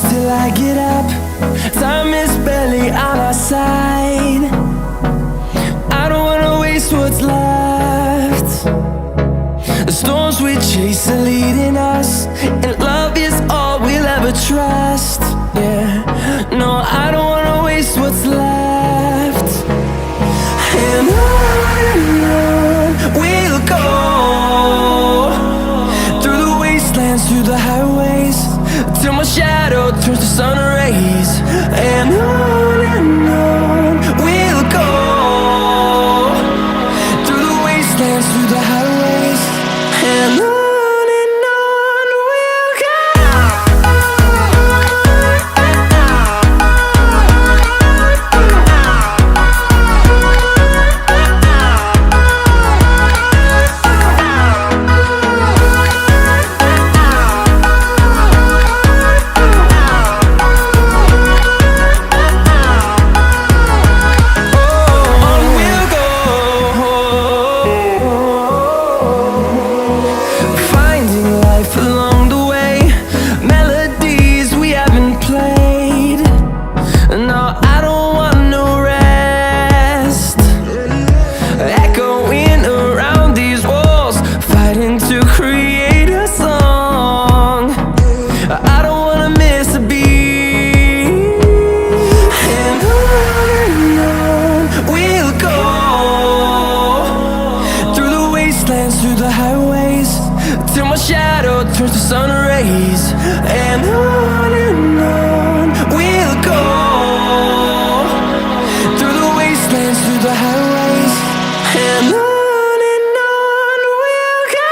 close till I get up. Time is barely on our side. I don't wanna waste what's left. The storms we chase are leading us, and love is all we'll ever trust. Yeah, no, I don't wanna waste what's left. And on we'll go, through the wastelands, through the highways, till my shadow turns to sun rays. And on we'll go, through the wastelands, through the highways, and on we'll go. Through the highways, till my shadow turns to sun rays. And on we'll go, through the wastelands, through the highways, and on we'll go.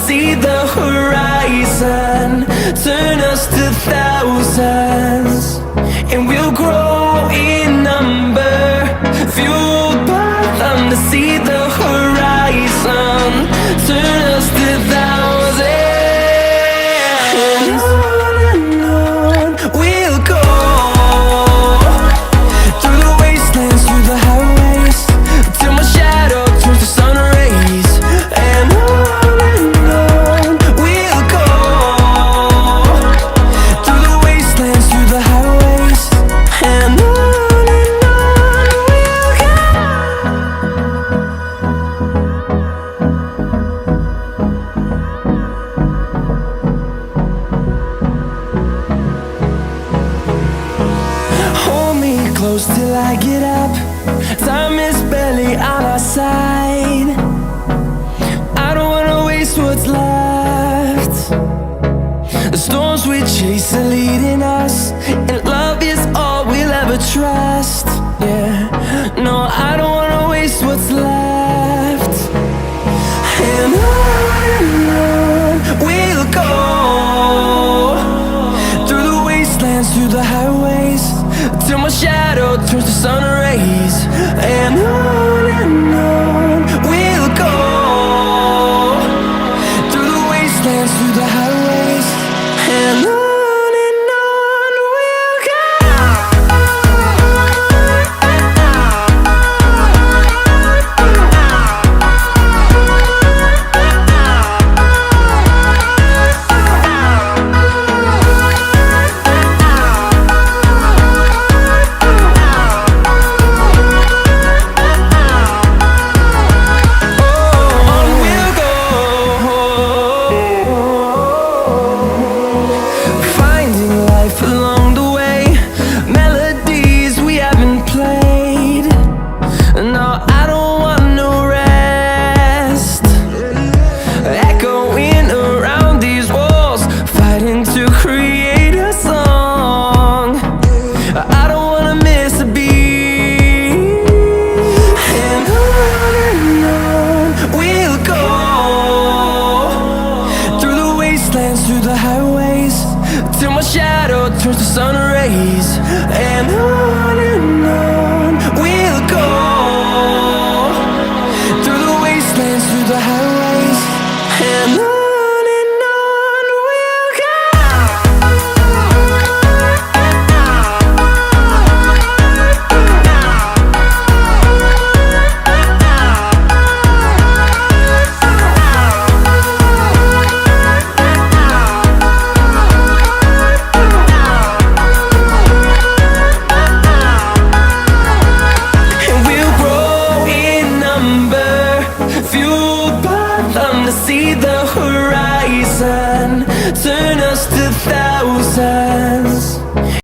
See the horizon turn us to thousands, and we'll grow in number, fueled by them. To see the horizon turn us to thousands, and on we'll go, through the wastelands, through the highways, till my shadow turns to sun rays. And close till I get up. Time is barely on our side. I don't wanna waste what's left. The storms we chase are leading us, and love is all we'll ever trust. Yeah, no, I don't wanna waste what's left. And on we'll go, through the wastelands, through the highways, till my shadow turns to sun rays. And on